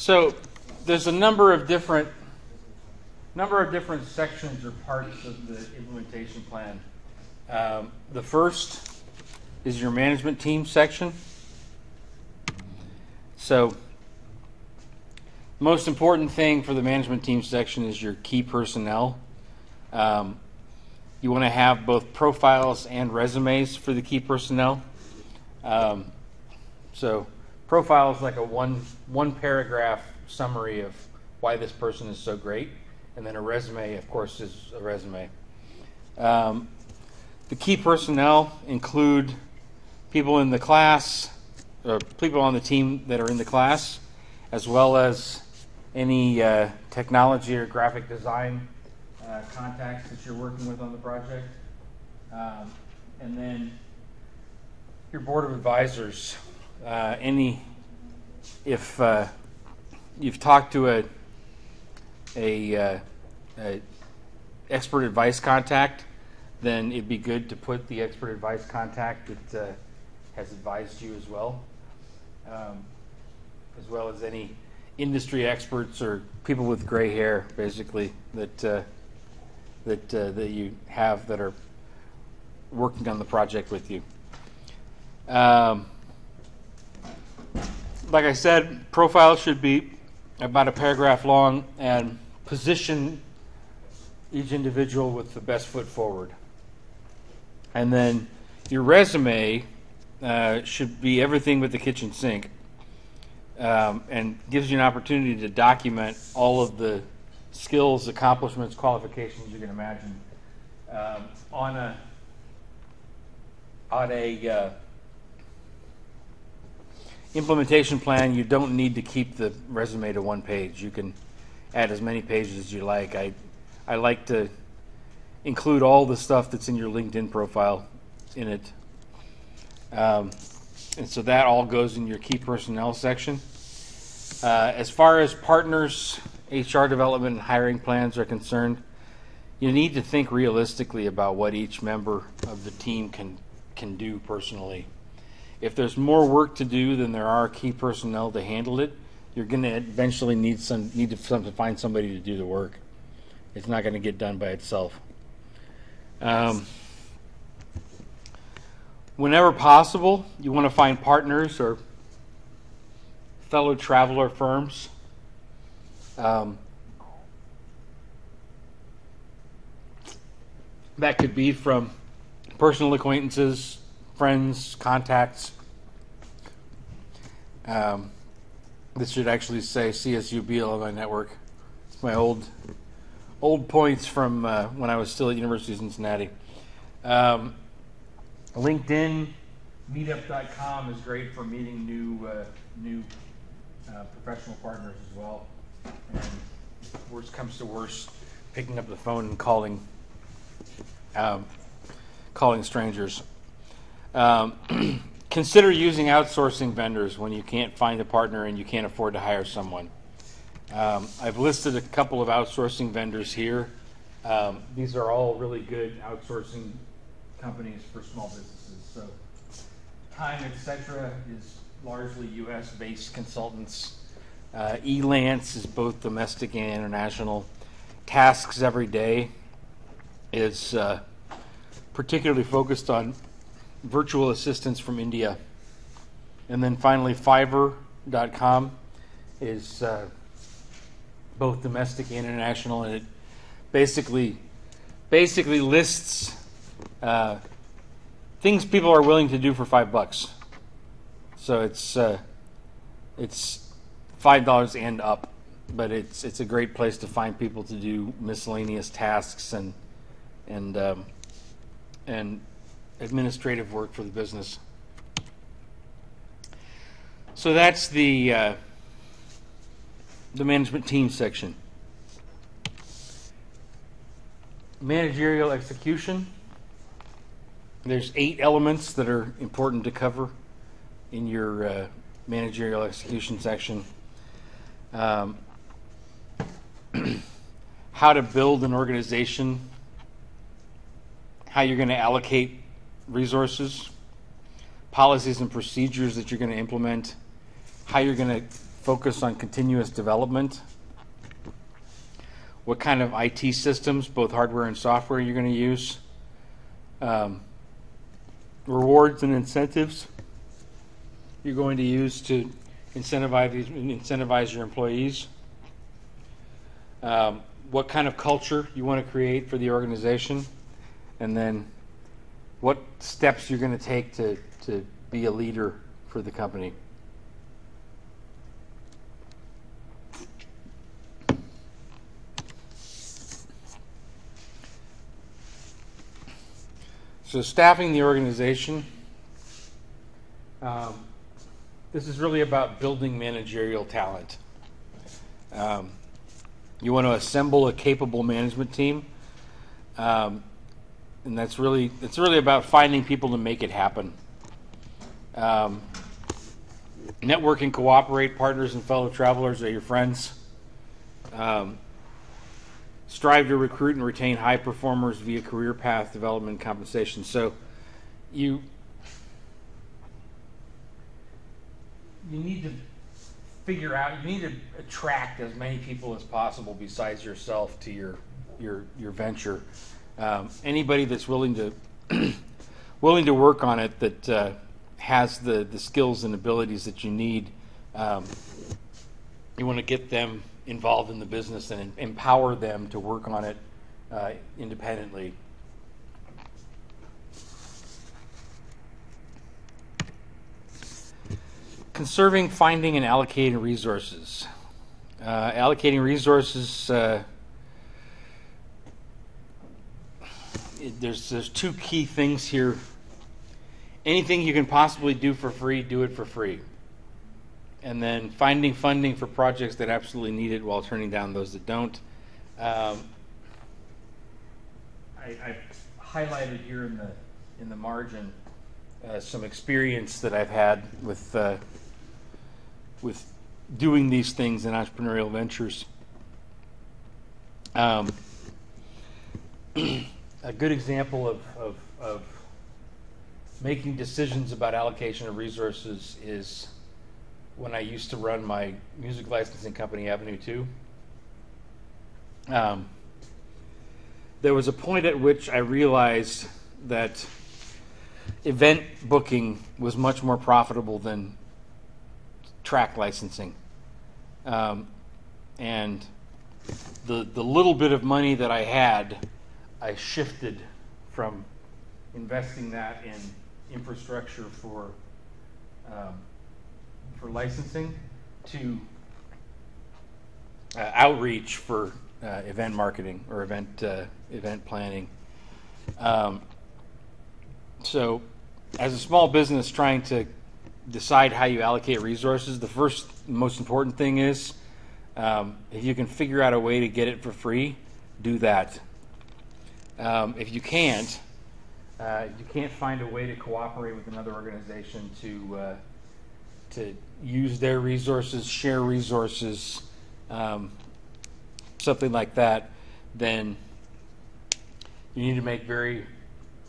So there's a number of different sections or parts of the implementation plan. The first is your management team section. So most important thing for the management team section is your key personnel. You want to have both profiles and resumes for the key personnel. So profile is like a one paragraph summary of why this person is so great, and then a resume, of course, is a resume. The key personnel include people in the class, or people on the team that are in the class, as well as any technology or graphic design contacts that you're working with on the project. And then your board of advisors. If you've talked to a expert advice contact, then it'd be good to put the expert advice contact that has advised you as well as any industry experts or people with gray hair, basically, that you have that are working on the project with you. Like I said, profile should be about a paragraph long and position each individual with the best foot forward. And then your resume should be everything but the kitchen sink, and gives you an opportunity to document all of the skills, accomplishments, qualifications you can imagine. On a implementation plan, you don't need to keep the resume to one page. You can add as many pages as you like. I like to include all the stuff that's in your LinkedIn profile in it. And so that all goes in your key personnel section. As far as partners, HR development, and hiring plans are concerned, you need to think realistically about what each member of the team can do personally. If there's more work to do than there are key personnel to handle it, you're going to eventually need to find somebody to do the work. It's not going to get done by itself. Whenever possible, you want to find partners or fellow traveler firms. That could be from personal acquaintances, friends, contacts. This should actually say CSUB on my network. It's my old points from when I was still at University of Cincinnati. LinkedIn, meetup.com is great for meeting new professional partners as well. And worst comes to worst, picking up the phone and calling strangers. Consider using outsourcing vendors when you can't find a partner and you can't afford to hire someone. I've listed a couple of outsourcing vendors here. These are all really good outsourcing companies for small businesses. So Time, etc. is largely U.S.-based consultants. Elance is both domestic and international. Tasks Every Day is particularly focused on virtual assistants from India. And then finally, Fiverr.com is both domestic and international, and it basically lists things people are willing to do for $5. So it's $5 and up, but it's a great place to find people to do miscellaneous tasks and administrative work for the business. So that's the management team section. Managerial execution. There's 8 elements that are important to cover in your managerial execution section. How to build an organization, how you're going to allocate resources, policies and procedures that you're going to implement, how you're going to focus on continuous development. What kind of IT systems, both hardware and software, you're going to use. Rewards and incentives you're going to use to incentivize your employees. What kind of culture you want to create for the organization, and then what steps you're going to take to be a leader for the company. So staffing the organization, this is really about building managerial talent. You want to assemble a capable management team, and it's really about finding people to make it happen. Network and cooperate. Partners and fellow travelers are your friends. Strive to recruit and retain high performers via career path development and compensation. So you need to figure out, you need to attract as many people as possible besides yourself to your venture. Anybody that's willing to work on it, that has the skills and abilities that you need, you want to get them involved in the business and empower them to work on it independently. Conserving, finding, and allocating resources. Allocating resources, there's two key things here. Anything you can possibly do for free, do it for free. And then finding funding for projects that absolutely need it while turning down those that don't. I highlighted here in the margin some experience that I've had with doing these things in entrepreneurial ventures. A good example of making decisions about allocation of resources is when I used to run my music licensing company, Avenue 2. There was a point at which I realized that event booking was much more profitable than track licensing. And the little bit of money that I had, I shifted from investing that in infrastructure for licensing to outreach for event marketing or event planning. So as a small business trying to decide how you allocate resources, the first most important thing is if you can figure out a way to get it for free, do that. If you can't find a way to cooperate with another organization to use their resources, share resources, something like that, then you need to make very,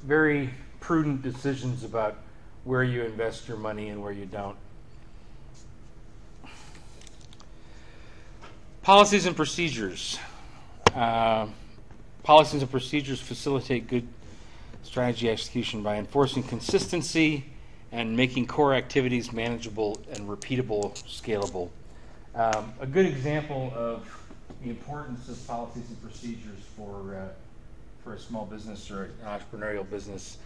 very prudent decisions about where you invest your money and where you don't. Policies and procedures. Policies and procedures facilitate good strategy execution by enforcing consistency and making core activities manageable and repeatable, scalable. A good example of the importance of policies and procedures for a small business or an entrepreneurial business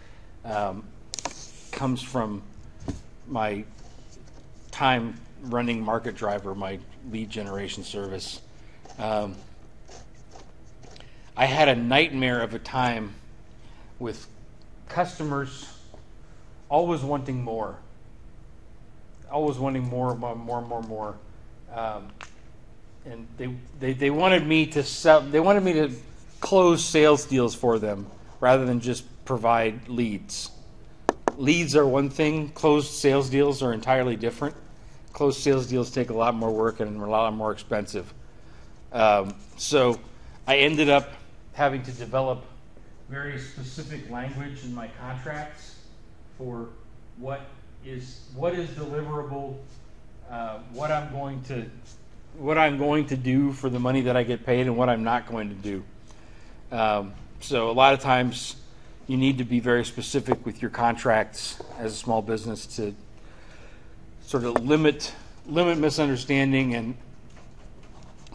comes from my time running Market Driver, my lead generation service. I had a nightmare of a time with customers always wanting more. Always wanting more. And they wanted me to sell. They wanted me to close sales deals for them rather than just provide leads. Leads are one thing. Closed sales deals are entirely different. Closed sales deals take a lot more work and are a lot more expensive. So I ended up having to develop very specific language in my contracts for what is deliverable, what I'm going to do for the money that I get paid and what I'm not going to do. So a lot of times you need to be very specific with your contracts as a small business to sort of limit misunderstanding and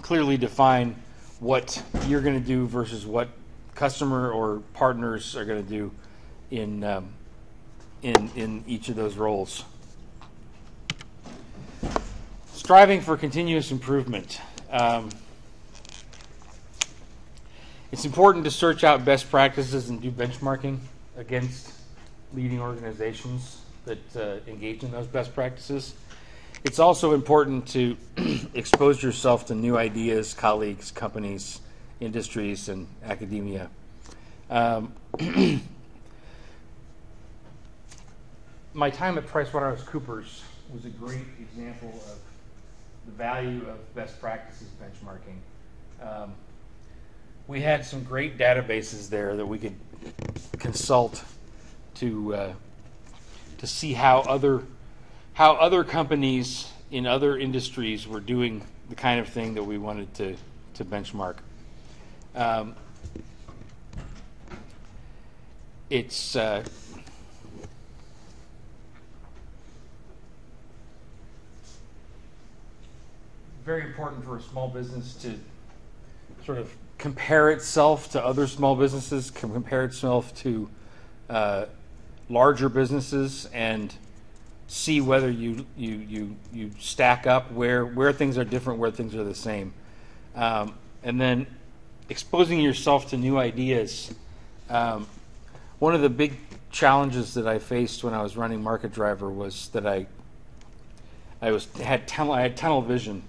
clearly define what you're going to do versus what customer or partners are going to do in each of those roles. Striving for continuous improvement. It's important to search out best practices and do benchmarking against leading organizations that engage in those best practices. It's also important to expose yourself to new ideas, colleagues, companies, industries, and academia. My time at PricewaterhouseCoopers was a great example of the value of best practices benchmarking. We had some great databases there that we could consult to see how other companies in other industries were doing the kind of thing that we wanted to benchmark. It's very important for a small business to sort of compare itself to other small businesses, compare itself to larger businesses, and see whether you stack up where things are different, where things are the same, and then exposing yourself to new ideas. One of the big challenges that I faced when I was running Market Driver was that I had tunnel vision.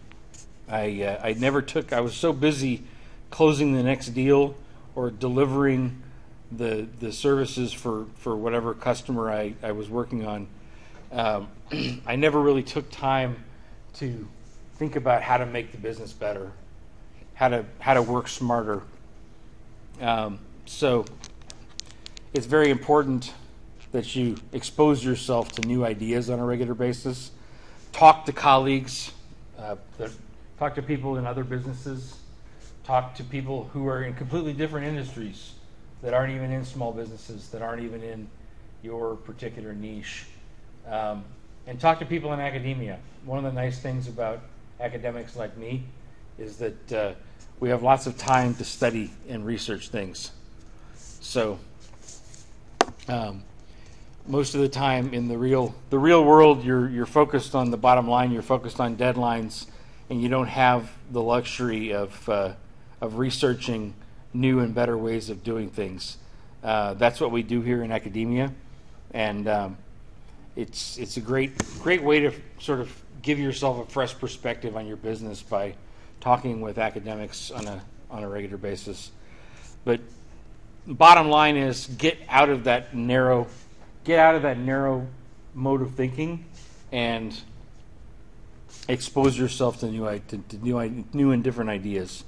I was so busy closing the next deal or delivering the services for whatever customer I was working on. I never really took time to think about how to make the business better, how to work smarter. So it's very important that you expose yourself to new ideas on a regular basis. Talk to colleagues, talk to people in other businesses, talk to people who are in completely different industries that aren't even in small businesses, that aren't even in your particular niche. And talk to people in academia. One of the nice things about academics like me is that we have lots of time to study and research things. So most of the time in the real world, you're focused on the bottom line, you're focused on deadlines, and you don't have the luxury of researching new and better ways of doing things. That's what we do here in academia, and it's a great way to sort of give yourself a fresh perspective on your business by talking with academics on a regular basis. But bottom line is get out of that narrow mode of thinking and expose yourself to new and different ideas.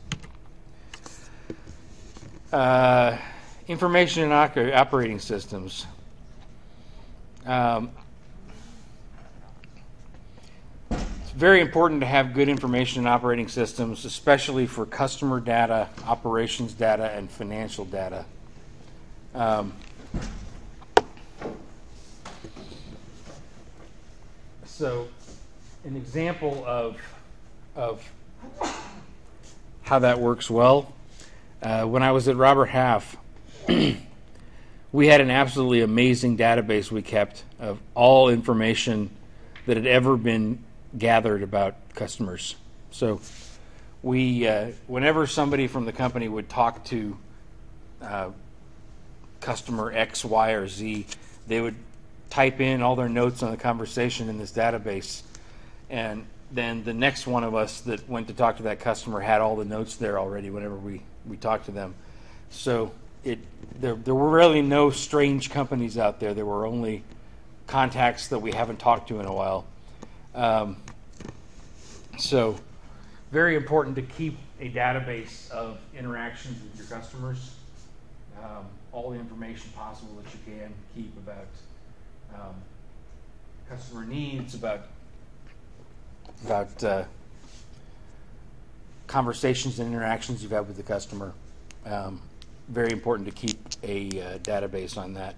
Information and operating systems. It's very important to have good information and operating systems, especially for customer data, operations data, and financial data. So an example of how that works well, when I was at Robert Half, we had an absolutely amazing database we kept of all information that had ever been gathered about customers. So we, whenever somebody from the company would talk to customer X, Y, or Z, they would type in all their notes on the conversation in this database, and then the next one of us that went to talk to that customer had all the notes there already whenever we talked to them. So there were really no strange companies out there. There were only contacts that we haven't talked to in a while. So very important to keep a database of interactions with your customers, all the information possible that you can keep about customer needs, about conversations and interactions you've had with the customer. Very important to keep a database on that.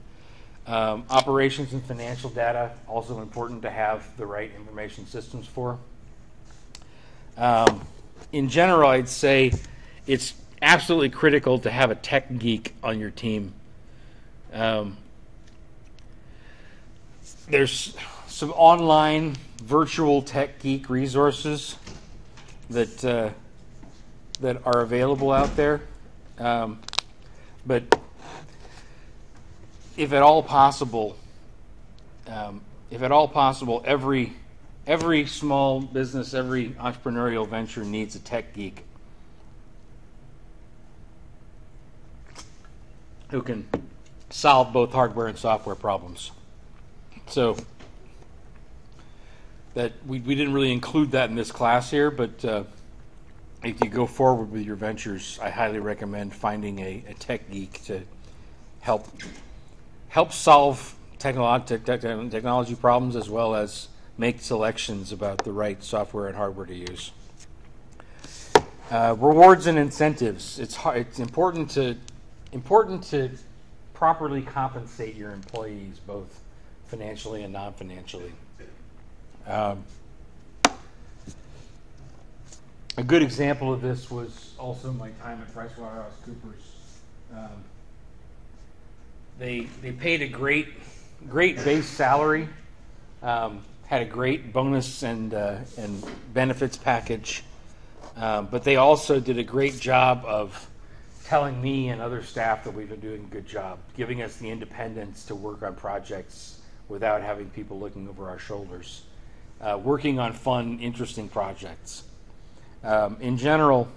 Operations and financial data, also important to have the right information systems for. In general, I'd say it's absolutely critical to have a tech geek on your team. There's some online virtual tech geek resources that are available out there, but if at all possible, every small business, every entrepreneurial venture needs a tech geek who can solve both hardware and software problems. So that we didn't really include that in this class here, but if you go forward with your ventures, I highly recommend finding a tech geek to help solve technology problems, as well as make selections about the right software and hardware to use. Rewards and incentives. It's important to properly compensate your employees, both financially and non-financially. A good example of this was also my time at PricewaterhouseCoopers. They paid a great base salary, had a great bonus and benefits package, but they also did a great job of telling me and other staff that we've been doing a good job, giving us the independence to work on projects without having people looking over our shoulders, working on fun, interesting projects. In general,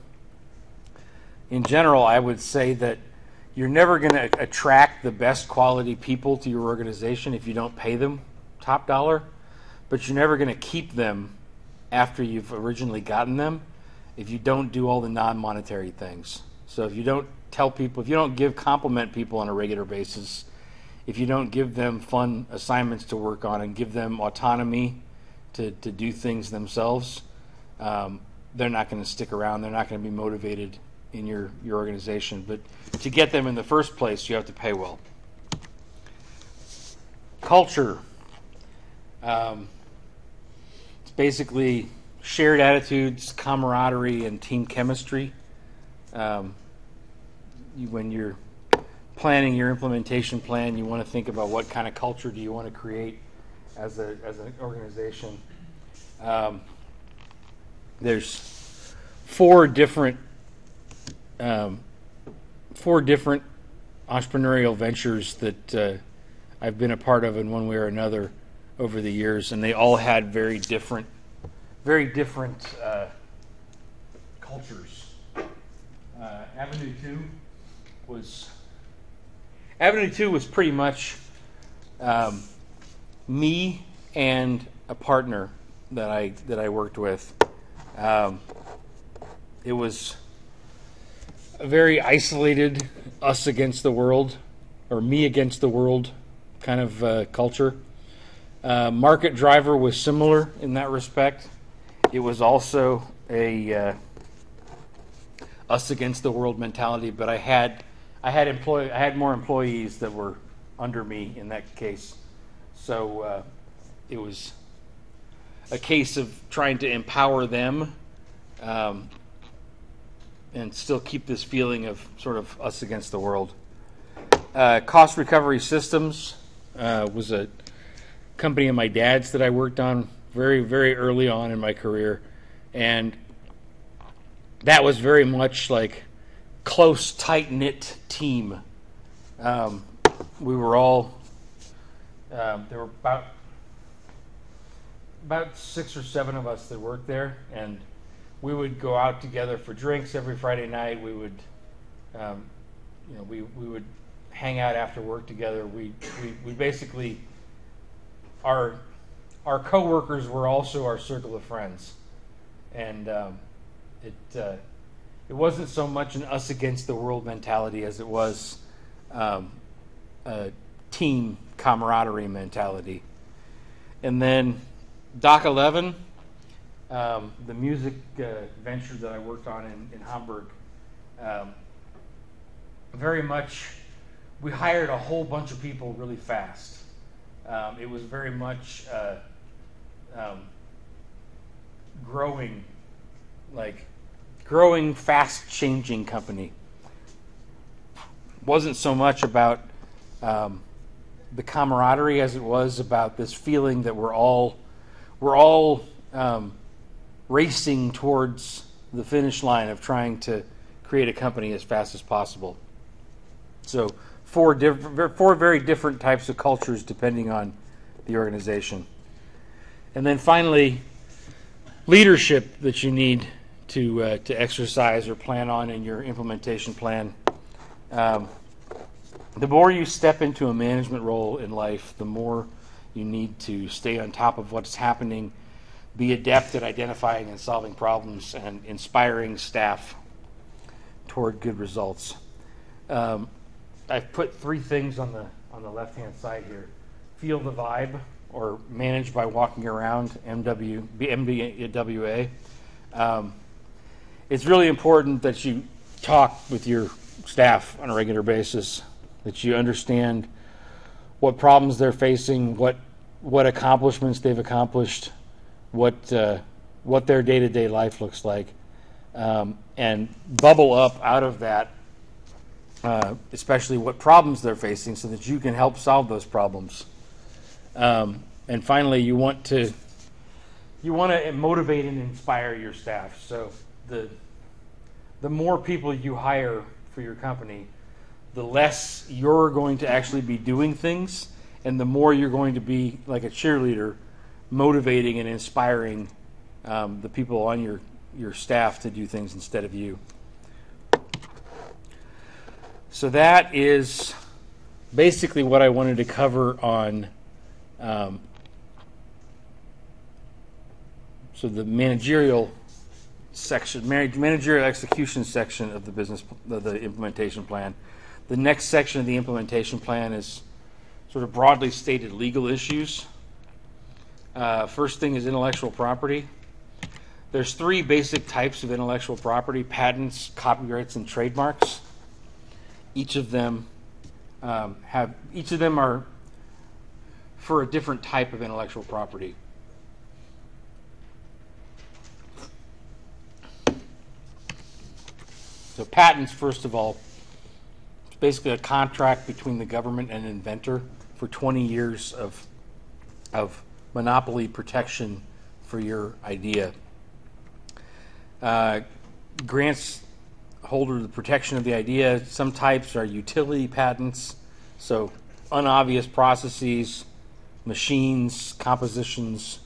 I would say that you're never going to attract the best quality people to your organization if you don't pay them top dollar, but you're never going to keep them after you've originally gotten them if you don't do all the non-monetary things. So if you don't tell people, if you don't compliment people on a regular basis, if you don't give them fun assignments to work on and give them autonomy to do things themselves, they're not going to stick around. They're not going to be motivated in your organization. But to get them in the first place, you have to pay well. Culture. It's basically shared attitudes, camaraderie, and team chemistry. When you're planning your implementation plan, you want to think about what kind of culture do you want to create as an organization. There's four different entrepreneurial ventures that I've been a part of in one way or another over the years, and they all had very different cultures. Avenue 2 was pretty much me and a partner that I worked with. It was a very isolated, us against the world, or me against the world kind of culture. Market Driver was similar in that respect. It was also a us against the world mentality, but I had more employees that were under me in that case. So it was a case of trying to empower them and still keep this feeling of sort of us against the world. Cost Recovery Systems was a company of my dad's that I worked on very, very early on in my career, and that was very much like close, tight-knit team. We were all there were about 6 or 7 of us that worked there, and we would go out together for drinks every Friday night. We would we would hang out after work together. We basically our coworkers were also our circle of friends, and it wasn't so much an us against the world mentality as it was a team camaraderie mentality. And then Doc 11 The music venture that I worked on in Hamburg, very much, we hired a whole bunch of people really fast. It was very much growing, fast-changing company. Wasn't so much about the camaraderie as it was about this feeling that we're all racing towards the finish line of trying to create a company as fast as possible. So four very different types of cultures depending on the organization. And then finally, leadership that you need to exercise or plan on in your implementation plan. The more you step into a management role in life, the more you need to stay on top of what's happening, be adept at identifying and solving problems, and inspiring staff toward good results. I've put three things on the left-hand side here. Feel the vibe, or manage by walking around, MBWA. It's really important that you talk with your staff on a regular basis, that you understand what problems they're facing, what accomplishments they've accomplished, what their day-to-day life looks like, and bubble up out of that, especially what problems they're facing, so that you can help solve those problems. And finally, you want to motivate and inspire your staff. So the more people you hire for your company, the less you're going to actually be doing things, and the more you're going to be like a cheerleader, motivating and inspiring the people on your staff to do things instead of you. So that is basically what I wanted to cover on so the managerial section, managerial execution section of the implementation plan. The next section of the implementation plan is sort of broadly stated legal issues. First thing is intellectual property. There's three basic types of intellectual property: patents, copyrights, and trademarks. Each of them are for a different type of intellectual property. So patents, first of all, it's basically a contract between the government and an inventor for 20 years of monopoly protection for your idea. Grants holder the protection of the idea. Some types are utility patents, so unobvious processes, machines, compositions.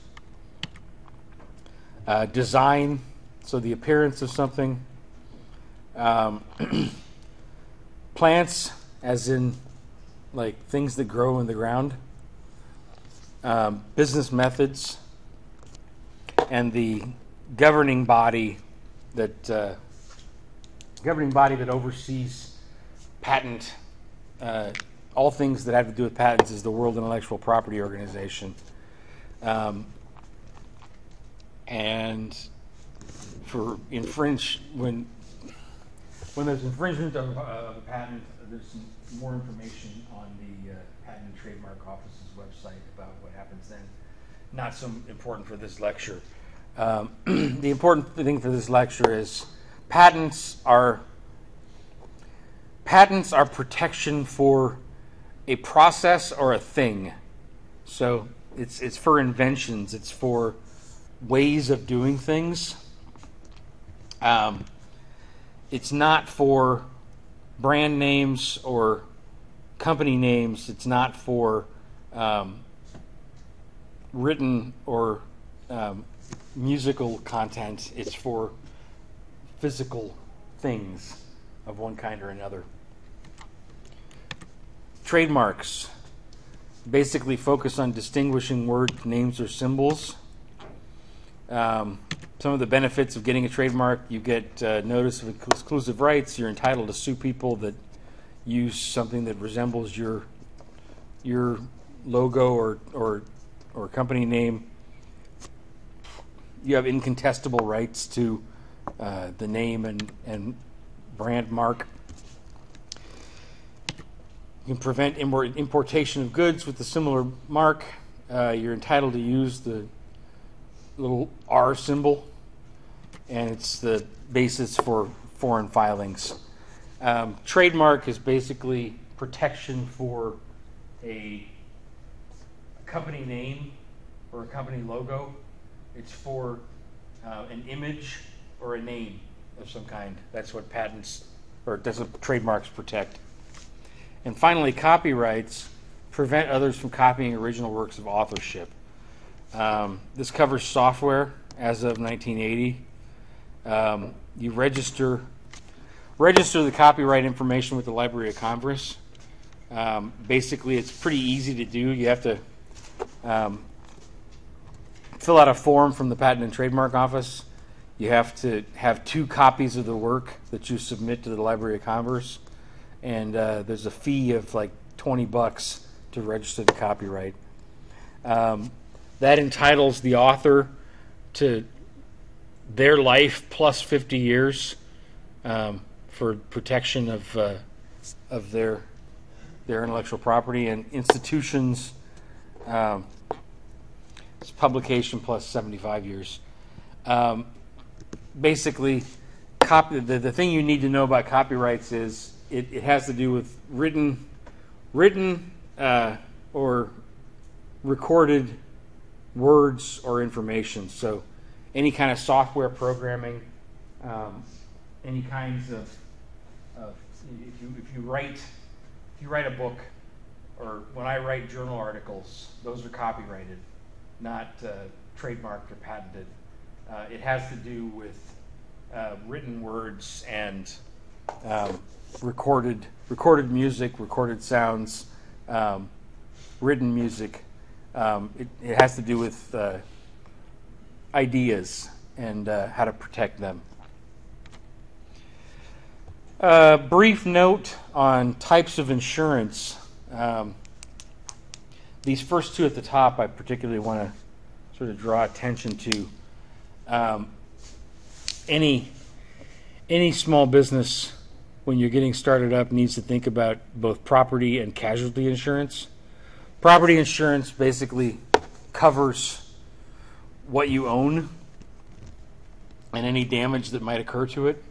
Design, so the appearance of something. Plants, as in like things that grow in the ground. Business methods, and the governing body that oversees patent, all things that have to do with patents is the World Intellectual Property Organization. And for when there's infringement of a patent, there's some more information on the Patent and Trademark Office's website about what happens then. Not so important for this lecture. The important thing for this lecture is patents are protection for a process or a thing. So it's for inventions. It's for ways of doing things. It's not for brand names or company names. It's not for written or musical content. It's for physical things of one kind or another. Trademarks basically focus on distinguishing words, names, or symbols. Some of the benefits of getting a trademark: you get notice of exclusive rights. You're entitled to sue people that use something that resembles your logo or company name. you have incontestable rights to the name and brand mark. You can prevent importation of goods with a similar mark. You're entitled to use the little R symbol, and it's the basis for foreign filings. Trademark is basically protection for a company name or a company logo. It's for an image or a name of some kind. That's what patents, or that's what trademarks protect. And finally, copyrights prevent others from copying original works of authorship. This covers software as of 1980. You register the copyright information with the Library of Congress. Basically, it's pretty easy to do. You have to fill out a form from the Patent and Trademark Office. You have to have 2 copies of the work that you submit to the Library of Congress. And there's a fee of like $20 to register the copyright. That entitles the author to their life plus 50 years for protection of their intellectual property, and institutions, it's publication plus 75 years. Basically, the thing you need to know about copyrights is it has to do with written or recorded words or information. So any kind of software programming, any kinds of if you write a book, or when I write journal articles, those are copyrighted, not trademarked or patented. It has to do with written words and recorded music, recorded sounds, written music. It has to do with ideas and how to protect them. Brief note on types of insurance. These first 2 at the top I particularly want to sort of draw attention to. Any small business, when you're getting started up, needs to think about both property and casualty insurance. Property insurance basically covers what you own and any damage that might occur to it.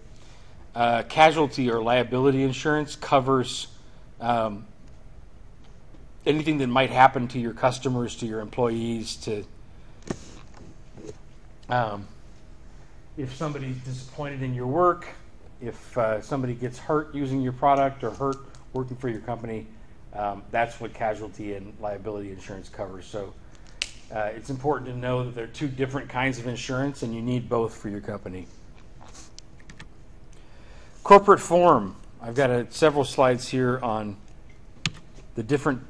Casualty or liability insurance covers anything that might happen to your customers, to your employees, to if somebody's disappointed in your work, if somebody gets hurt using your product or hurt working for your company, that's what casualty and liability insurance covers. So it's important to know that there are 2 different kinds of insurance, and you need both for your company. Corporate form. I've got several slides here on the different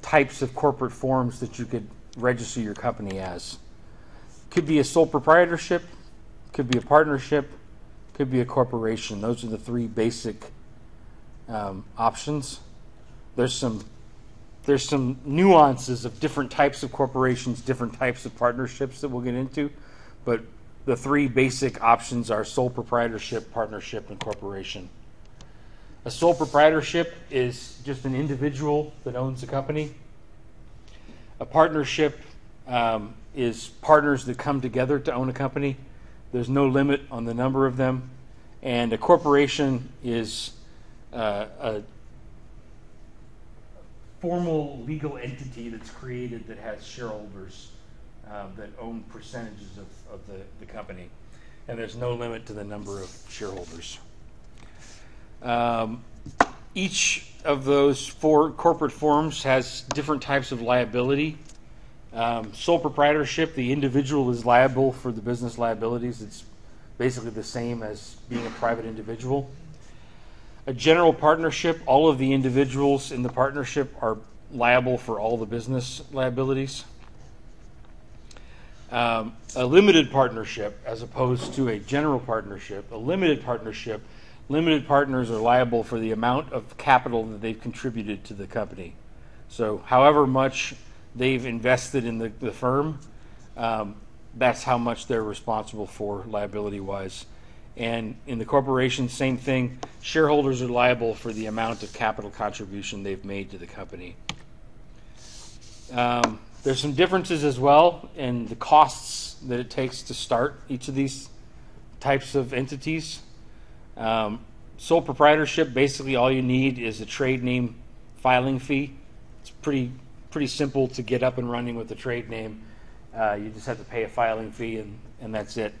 types of corporate forms that you could register your company as. Could be a sole proprietorship, could be a partnership, could be a corporation. Those are the 3 basic options. There's some nuances of different types of corporations, different types of partnerships that we'll get into, but the 3 basic options are sole proprietorship, partnership, and corporation. A sole proprietorship is just an individual that owns a company. A partnership is partners that come together to own a company. There's no limit on the number of them. And a corporation is a formal legal entity that's created that has shareholders that own percentages of the company. And there's no limit to the number of shareholders. Each of those 4 corporate forms has different types of liability. Sole proprietorship, the individual is liable for the business liabilities. It's basically the same as being a private individual. A general partnership, all of the individuals in the partnership are liable for all the business liabilities. A limited partnership, as opposed to a general partnership, limited partners are liable for the amount of capital that they've contributed to the company. So however much they've invested in the firm, that's how much they're responsible for liability-wise. And in the corporation, same thing. Shareholders are liable for the amount of capital contribution they've made to the company. There's some differences as well in the costs that it takes to start each of these types of entities. Sole proprietorship, basically all you need is a trade name filing fee. It's pretty simple to get up and running with a trade name. You just have to pay a filing fee, and that's it.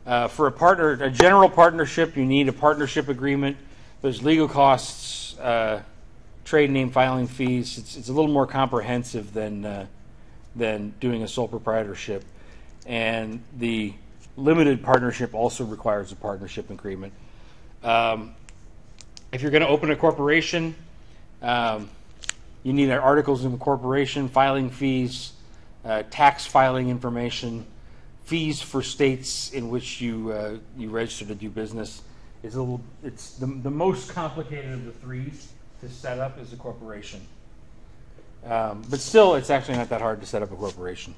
For a general partnership, you need a partnership agreement. There's legal costs, trade name filing fees. It's a little more comprehensive than doing a sole proprietorship. And the limited partnership also requires a partnership agreement. If you're going to open a corporation, you need articles of incorporation, filing fees, tax filing information, fees for states in which you register to do business. It's the most complicated of the three to set up as a corporation. But still, it's actually not that hard to set up a corporation.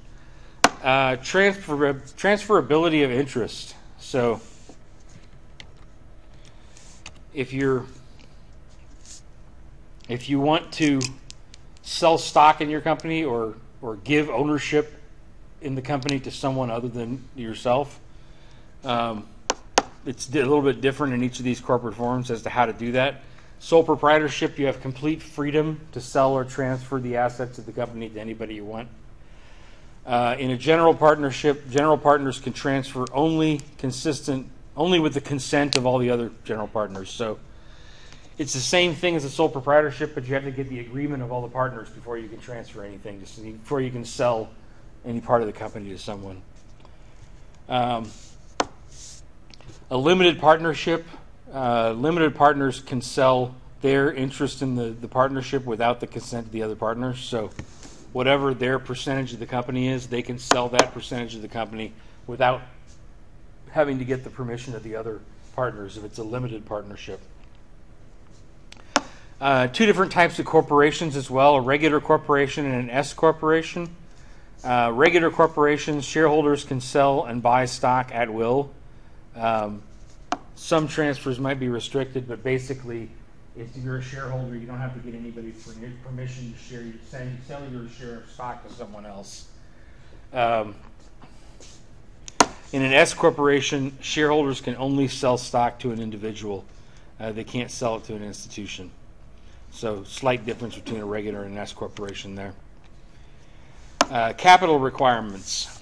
Transferability of interest. So if you want to sell stock in your company or give ownership in the company to someone other than yourself, it's a little bit different in each of these corporate forms as to how to do that. Sole proprietorship, you have complete freedom to sell or transfer the assets of the company to anybody you want. In a general partnership, general partners can transfer only with the consent of all the other general partners. So it's the same thing as a sole proprietorship, but you have to get the agreement of all the partners before you can transfer anything, before you can sell any part of the company to someone. A limited partnership, limited partners can sell their interest in the partnership without the consent of the other partners. So whatever their percentage of the company is, they can sell that percentage of the company without having to get the permission of the other partners if it's a limited partnership. Two different types of corporations as well, a regular corporation and an S corporation. Regular corporations, shareholders can sell and buy stock at will. Some transfers might be restricted, but basically, if you're a shareholder, you don't have to get anybody's permission to sell your share of stock to someone else. In an S corporation, shareholders can only sell stock to an individual. They can't sell it to an institution. So slight difference between a regular and an S corporation there. Capital requirements.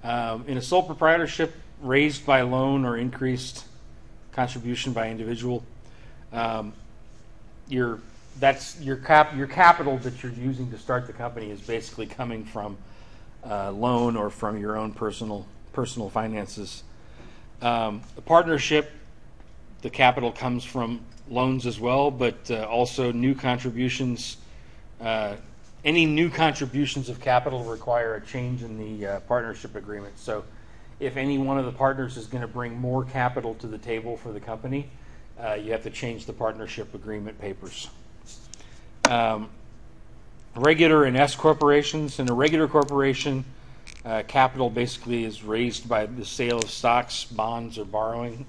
In a sole proprietorship raised by loan or increased contribution by individual, your capital that you're using to start the company is basically coming from loan or from your own personal finances. A partnership, the capital comes from loans as well, but also new contributions. Any new contributions of capital require a change in the partnership agreement. So if any one of the partners is going to bring more capital to the table for the company, you have to change the partnership agreement papers. Regular and S corporations. In a regular corporation, capital basically is raised by the sale of stocks, bonds, or borrowing.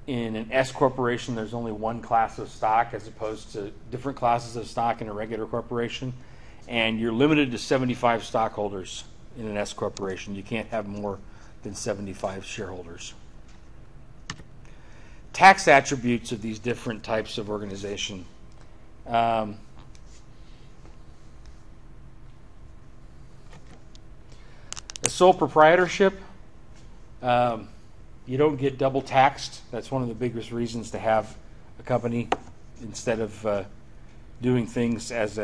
In an S corporation, there's only one class of stock as opposed to different classes of stock in a regular corporation. And you're limited to 75 stockholders in an S corporation. You can't have more than 75 shareholders. Tax attributes of these different types of organization. A sole proprietorship, you don't get double taxed. That's one of the biggest reasons to have a company instead of doing things as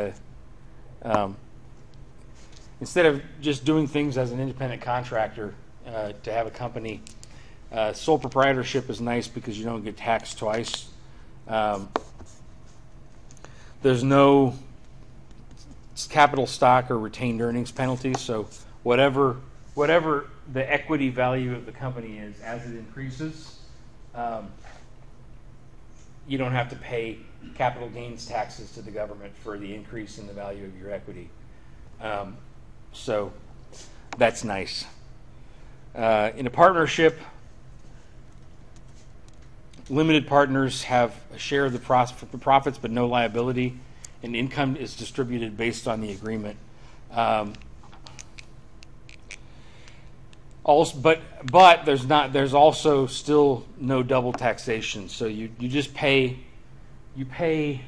instead of just doing things as an independent contractor. To have a company, sole proprietorship is nice because you don't get taxed twice. There's no capital stock or retained earnings penalty, so whatever the equity value of the company is, as it increases, you don't have to pay capital gains taxes to the government for the increase in the value of your equity. So that's nice. In a partnership, limited partners have a share of the profits but no liability, and income is distributed based on the agreement. Also, but there's also still no double taxation. So you just pay tax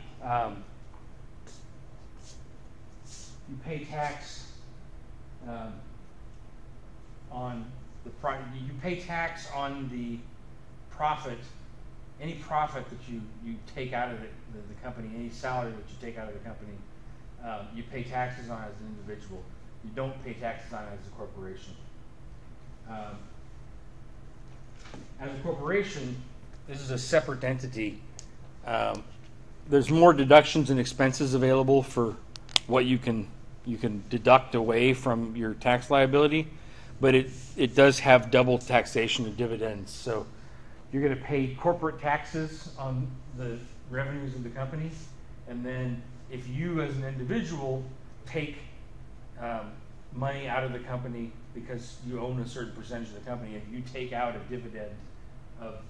on the tax on the profit, any profit that you take out of the company, any salary that you take out of the company, you pay taxes on as an individual. You don't pay taxes on as a corporation. As a corporation, this is a separate entity. There's more deductions and expenses available for what you can deduct away from your tax liability, but it does have double taxation of dividends. So you're going to pay corporate taxes on the revenues of the company, and then if you as an individual take money out of the company because you own a certain percentage of the company, if you take out a dividend of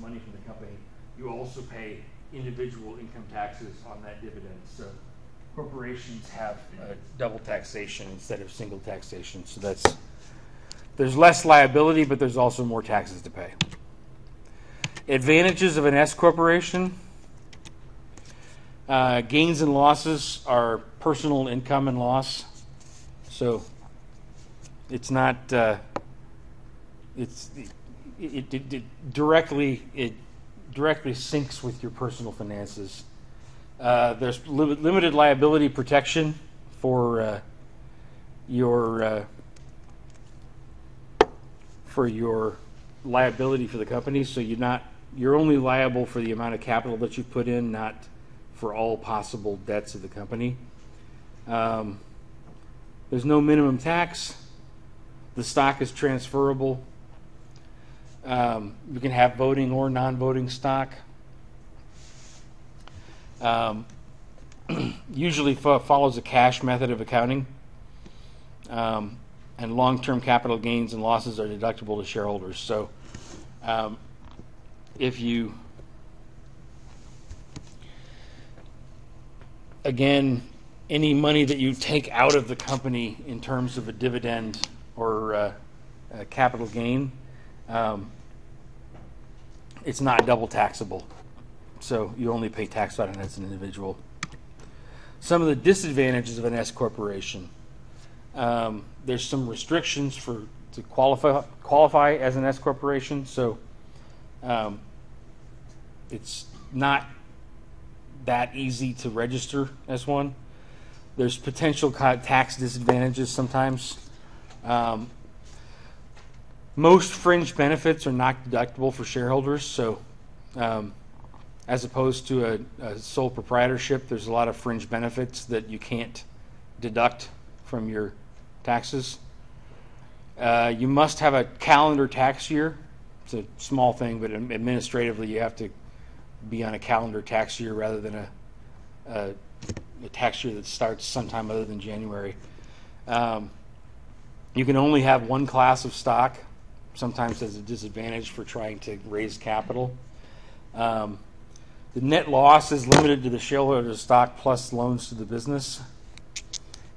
money from the company, you also pay individual income taxes on that dividend. So corporations have double taxation instead of single taxation. So there's less liability, but there's also more taxes to pay. Advantages of an S corporation. Gains and losses are personal income and loss. So it's not. It directly syncs with your personal finances. There's limited liability protection for your liability for the company. So you're only liable for the amount of capital that you put in, not for all possible debts of the company. There's no minimum tax. The stock is transferable. You can have voting or non-voting stock. Usually follows a cash method of accounting. And long-term capital gains and losses are deductible to shareholders. So if you, again, any money that you take out of the company in terms of a dividend or a capital gain, it's not double taxable. So you only pay tax on it as an individual. Some of the disadvantages of an S corporation. There's some restrictions to qualify as an S corporation. So it's not that easy to register as one. There's potential tax disadvantages sometimes. Most fringe benefits are not deductible for shareholders. So as opposed to a sole proprietorship, there's a lot of fringe benefits that you can't deduct from your taxes. You must have a calendar tax year. It's a small thing, but administratively you have to be on a calendar tax year rather than a tax year that starts sometime other than January. You can only have one class of stock. Sometimes there's a disadvantage for trying to raise capital. The net loss is limited to the shareholder's stock plus loans to the business,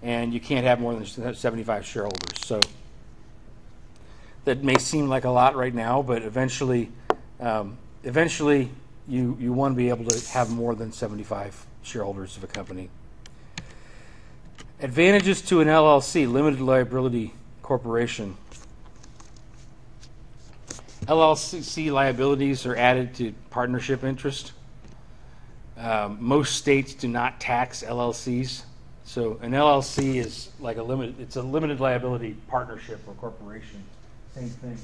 and you can't have more than 75 shareholders. So that may seem like a lot right now, but eventually you want to be able to have more than 75 shareholders of a company. Advantages to an LLC, limited liability corporation. LLC liabilities are added to partnership interest. Most states do not tax LLCs. So an LLC is like it's a limited liability partnership or corporation. Same thing.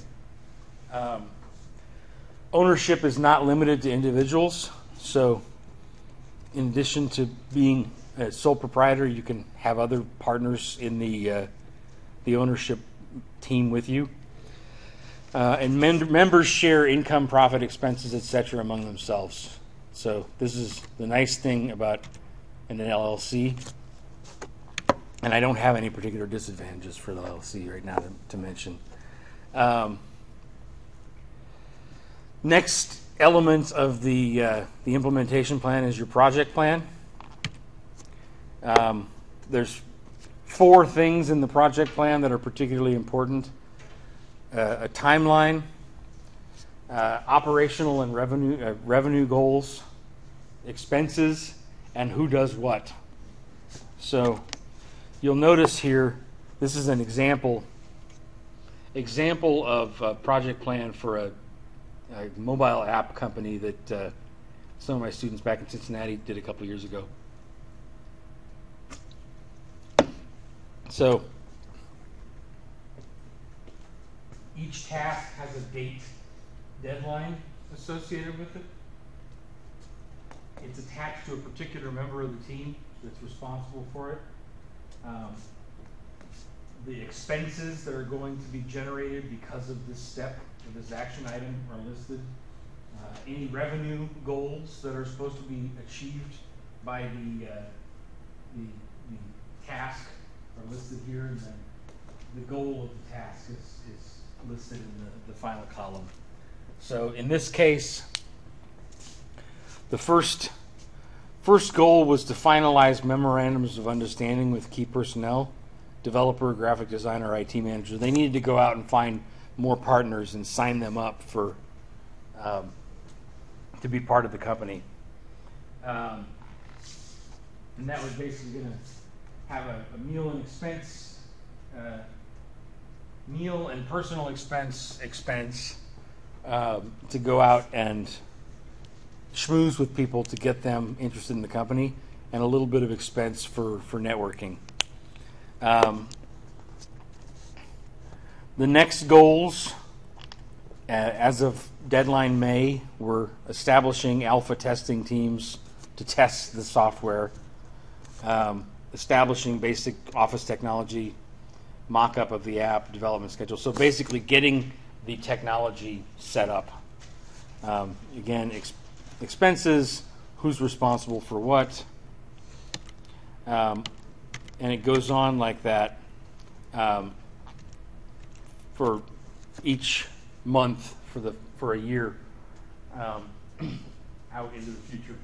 Ownership is not limited to individuals. So in addition to being a sole proprietor, you can have other partners in the ownership team with you. And members share income, profit, expenses, etc. among themselves. So this is the nice thing about an LLC. And I don't have any particular disadvantages for the LLC right now to mention. Next element of the implementation plan is your project plan. There's 4 things in the project plan that are particularly important. A timeline, operational and revenue goals, expenses, and who does what. So you'll notice here, this is an example of a project plan for a mobile app company that some of my students back in Cincinnati did a couple years ago. So each task has a date deadline associated with it. It's attached to a particular member of the team that's responsible for it. The expenses that are going to be generated because of this step, or this action item, are listed. Any revenue goals that are supposed to be achieved by the task are listed here, and then the goal of the task is listed in the final column. So in this case, the first goal was to finalize memorandums of understanding with key personnel, developer, graphic designer, IT manager. They needed to go out and find more partners and sign them up for to be part of the company. And that was basically going to have a meal and expense, meal and personal expense to go out and schmooze with people to get them interested in the company, and a little bit of expense for networking. The next goals, as of deadline May, were establishing alpha testing teams to test the software, establishing basic office technology, mock-up of the app, development schedule. So basically getting the technology set up. Again, expenses, who's responsible for what, and it goes on like that for each month for a year out into the future.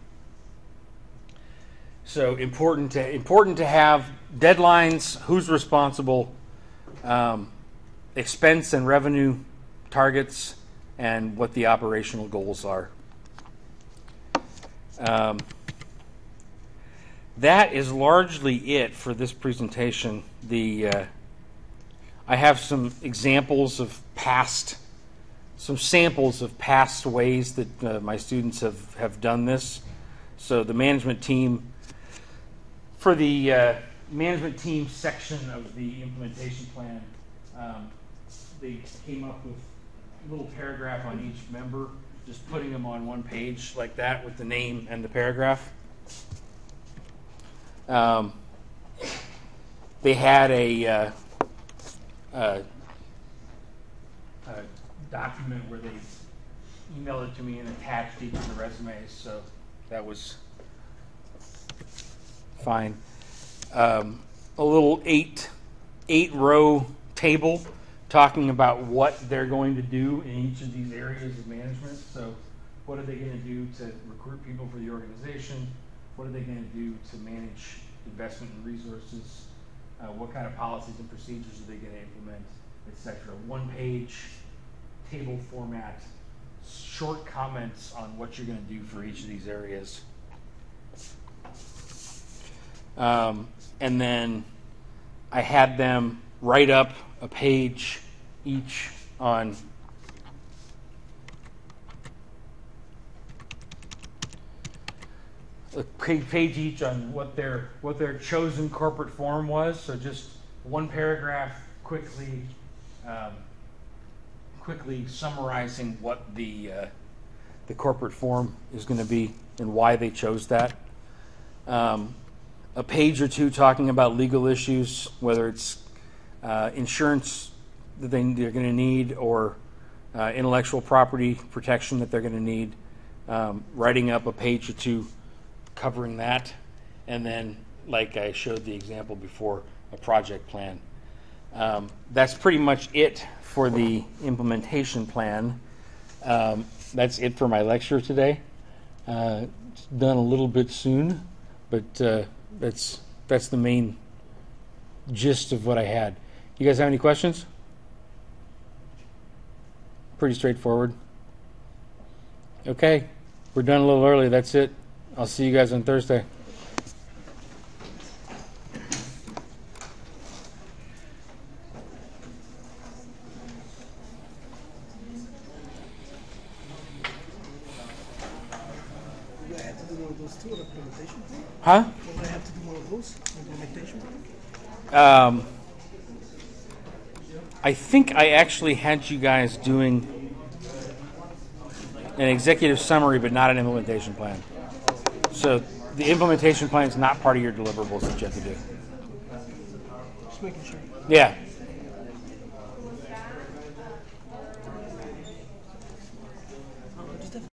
So important to have deadlines, who's responsible, expense and revenue targets, and what the operational goals are. That is largely it for this presentation. I have some examples of some samples of past ways that my students have done this. So the management team, for the management team section of the implementation plan, they came up with a little paragraph on each member, just putting them on one page like that with the name and the paragraph. They had a document where they emailed it to me and attached each of the resumes, so that was fine. A little eight row table talking about what they're going to do in each of these areas of management. So what are they going to do to recruit people for the organization? What are they going to do to manage investment and resources? What kind of policies and procedures are they going to implement, etc. One-page table format, short comments on what you're going to do for each of these areas. And then I had them write up a page each on page each on what their chosen corporate form was. So just one paragraph, quickly summarizing what the corporate form is going to be and why they chose that. A page or two talking about legal issues, whether it's insurance that they're going to need, or intellectual property protection that they're going to need. writing up a page or two covering that, and then, like I showed the example before, a project plan. That's pretty much it for the implementation plan. That's it for my lecture today. It's done a little bit soon, but that's the main gist of what I had. You guys have any questions? Pretty straightforward. Okay, we're done a little early. That's it. I'll see you guys on Thursday. Do I have to do one of those too, the implementation thing? Huh? Do I have to do one of those, implementation thing? I think I actually had you guys doing an executive summary, but not an implementation plan. So the implementation plan is not part of your deliverables that you have to do. Just making sure. Yeah.